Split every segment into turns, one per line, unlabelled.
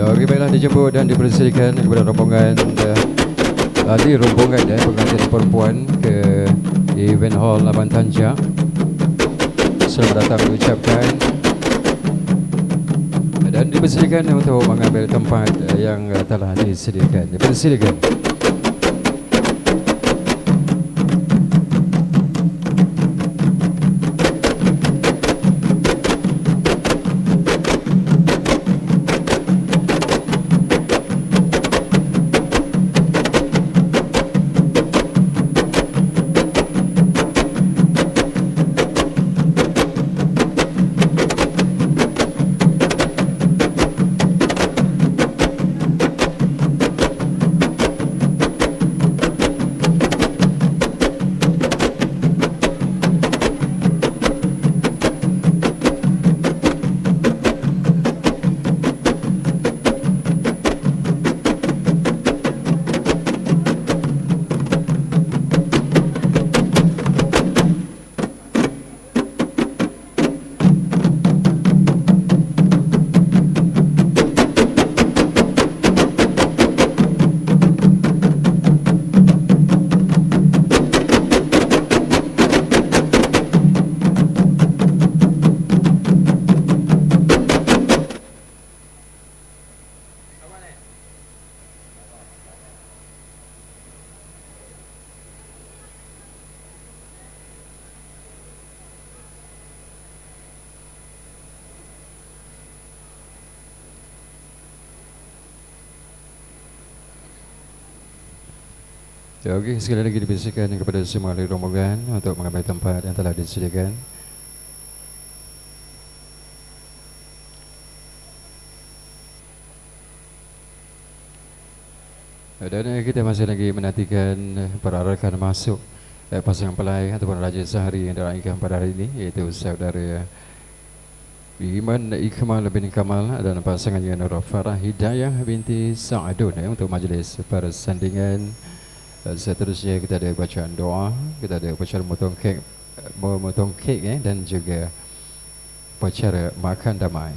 Okey, baiklah, dijemput dan dipersilakan kepada rombongan pengantin perempuan ke event hall Laban Tanja. Selamat datang diucapkan dan dipersilakan untuk mengambil tempat yang telah disediakan. Dipersilakan. Okey, sekali lagi dipersilakan kepada semua ahli rombongan untuk mengambil tempat yang telah disediakan. Dan kita masih lagi menantikan para rakan masuk pasangan pelai ataupun raja sehari yang diraihkan pada hari ini, iaitu saudara Iman Ikmal bin Kamal dan pasangannya Nur Farah Hidayah binti Sa'adun untuk majlis persandingan. Seterusnya kita ada bacaan doa, kita ada upacara memotong kek dan juga upacara makan damai.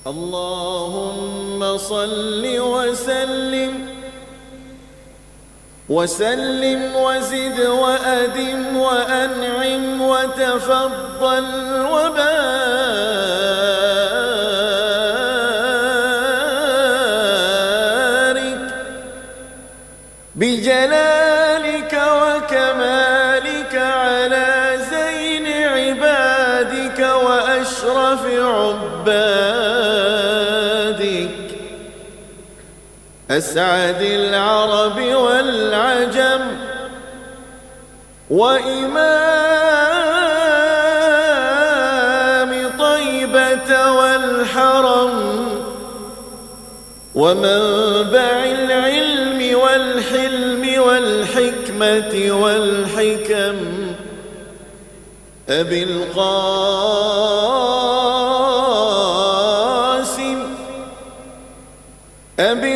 Allahumma salli wa sallim wa zid wa adim wa an'im wa tafaddal wa بجلالك وكمالك على زين عبادك وأشرف عبادك أسعد العرب والعجم وإمام طيبة والحرم ومنبع العلم والحلم والحكمة والحكم أبي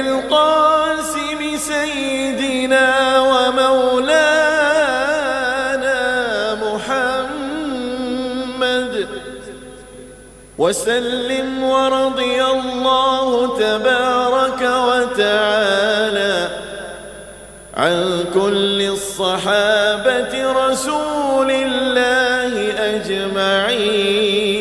القاسم سيدنا ومولانا محمد وسلم ورضي الله تبارك وتعالى عن كل الصحابة رسول الله أجمعين.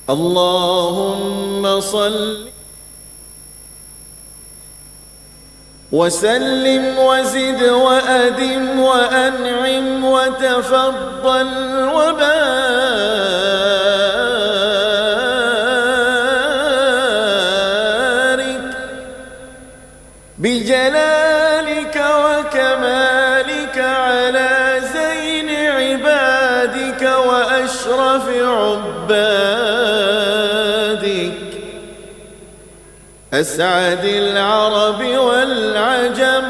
اللهم صل وسلم وزد وأدم وأنعم وتفضل وبارك بجلالك وكمالك على زين عبادك وأشرف عبادك أسعد العرب والعجم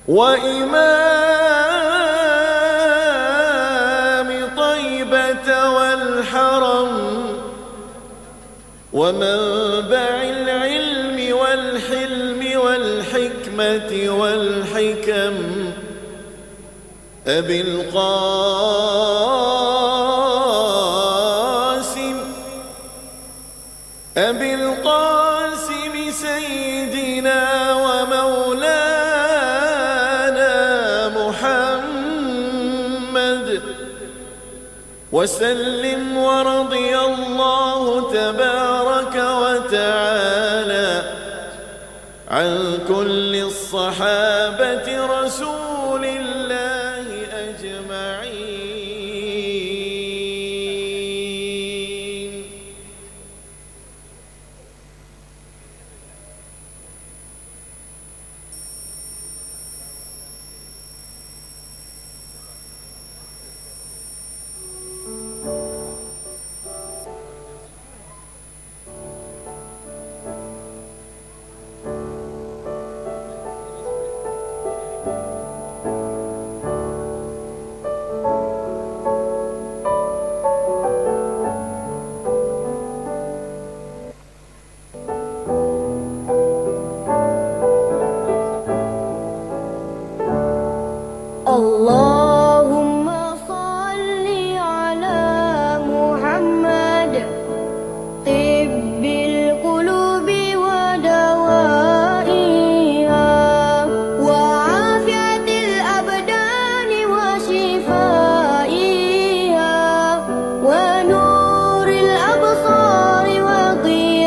وإمام طيبة والحرم ومنبع العلم والحلم والحكمة والحكم أبي القاسم سيدنا ومولانا محمد وسلم ورضي الله تبارك وتعالى عن كل الصحابة رسول الله أجمعين.
اللهم صل على محمد طب القلوب ودوائها وعافية الأبدان وشفائها ونور الأبصار وضيائها.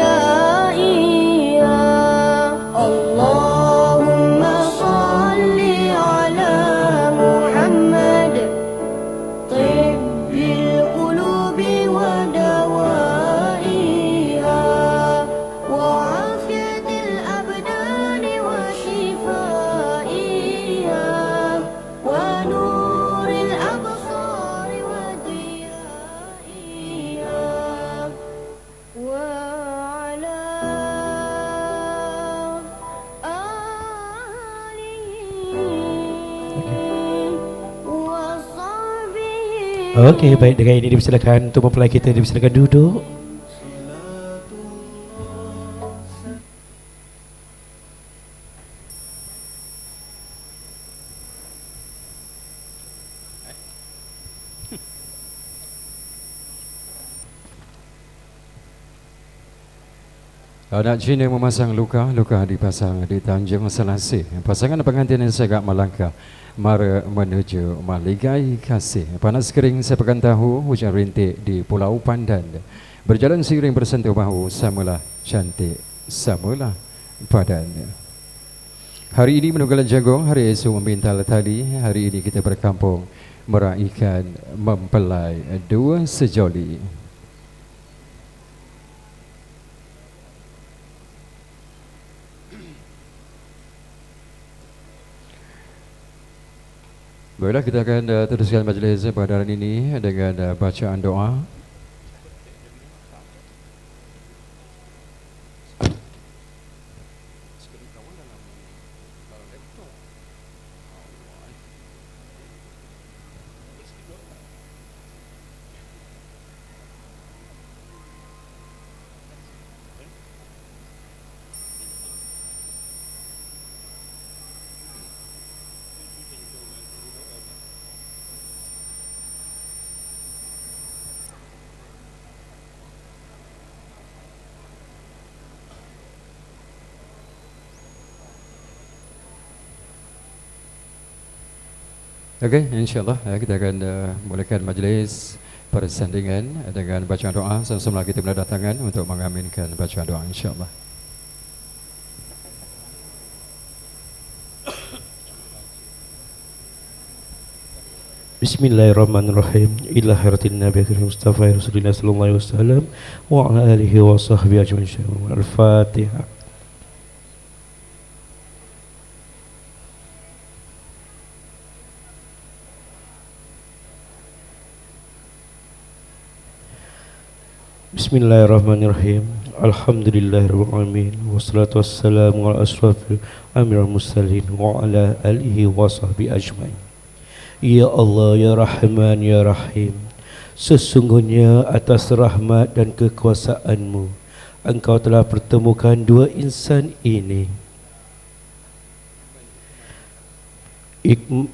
اللهم صل على محمد طب القلوب ودوائها وعافية الأبدان وشفائها ونور الأبصار وضيائها وعلى
Okey, baik, dengan ini dipersilakan untuk mempelai kita dipersilakan duduk.
Anak Cina memasang luka dipasang di Tanjung Selasih. Pasangan pengantin yang segak melangkah mara menuju Maligai Kasih. Panas kering sepekan tahu, hujan rintik di Pulau Pandan. Berjalan seiring bersentuh bahu, samalah cantik, samalah padan. Hari ini menunggalan jagung, hari esok memintal tali. Hari ini kita berkampung meraihkan mempelai dua sejoli. Baiklah, kita akan teruskan majlis pada hari ini dengan bacaan doa. Okey, insyaAllah kita akan mulakan majlis persandingan dengan bacaan doa. Sama-sama kita menandatangan untuk mengaminkan bacaan doa, insyaAllah.
Bismillahirrahmanirrahim. Ila haratin Nabi Mustafa Rasulullah sallallahu alaihi wasallam wa ala alihi wa sahbihi ajma'in. Al-Fatihah. Bismillahirrahmanirrahim. Alhamdulillahirabbil alamin. Wassalatu wassalamu ala asyrafil anbiya'i wal mursalin wa ala alihi wa sahbihi ajmain. Ya Allah, ya Rahman, ya Rahim, sesungguhnya atas rahmat dan kekuasaan-Mu Engkau telah pertemukan dua insan ini,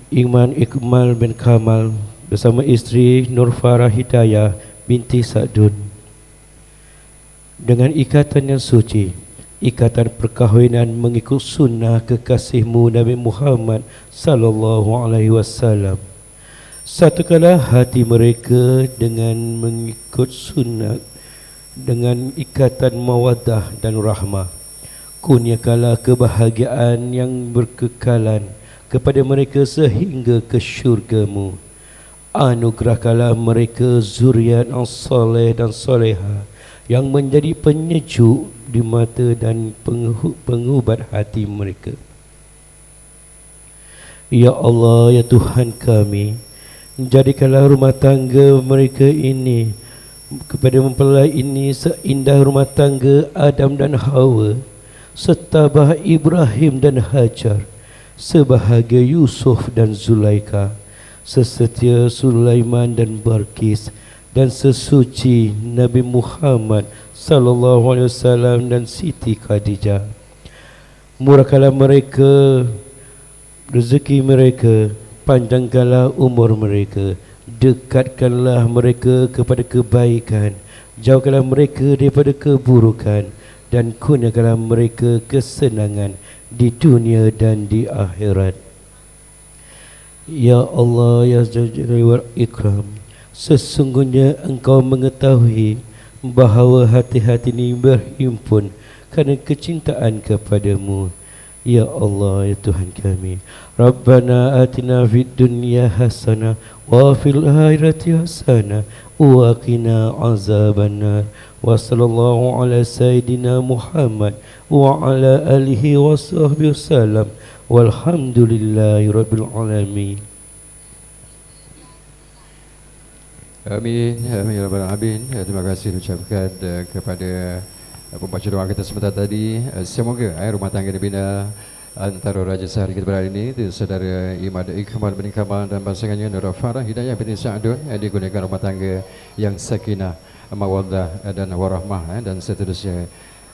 Iman Ikmal bin Kamal bersama isteri Nur Farah Hidayah binti Sa'dun, dengan ikatan yang suci, ikatan perkahwinan mengikut sunnah kekasihmu Nabi Muhammad sallallahu alaihi wasallam. Satukanlah hati mereka dengan mengikut sunnah, dengan ikatan mawaddah dan rahmah. Kurniakanlah kebahagiaan yang berkekalan kepada mereka sehingga ke syurga-Mu. Anugerahkanlah mereka zuriat yang soleh dan soleha, yang menjadi penyejuk di mata dan pengubat hati mereka. Ya Allah, ya Tuhan kami, jadikanlah rumah tangga mereka ini, kepada mempelai ini, seindah rumah tangga Adam dan Hawa, setabah Ibrahim dan Hajar, sebahagia Yusuf dan Zulaika, sesetia Sulaiman dan Balqis, dan sesuci Nabi Muhammad sallallahu alaihi wasallam dan Siti Khadijah. Murahkanlah mereka rezeki mereka, panjangkanlah umur mereka, dekatkanlah mereka kepada kebaikan, jauhkanlah mereka daripada keburukan, dan kurniakanlah mereka kesenangan di dunia dan di akhirat. Ya Allah, ya Jalal wal Ikram, sesungguhnya Engkau mengetahui bahawa hati-hati ini berhimpun kerana kecintaan kepadamu. Ya Allah, ya Tuhan kami, Rabbana atina fid dunya hasanah wa fil akhirati hasanah wa qina azabannar. Wa sallallahu ala sayyidina Muhammad wa ala alihi wa sahbihi wasallam, walhamdulillahi rabbil alamin.
Amin, amin ya rabbal alamin. Terima kasih diucapkan kepada pembaca doa kita sebentar tadi. Semoga rumah tangga dibina antara Raja Sehari kita berada ini, saudara Imad Ikmal bin Kamal dan pasangannya Nur Farah Hidayah binti Sa'dun, digunakan rumah tangga yang sakinah, mawaddah dan warahmah, dan seterusnya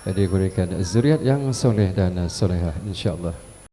digunakan zuriat yang soleh dan solehah, insya-Allah.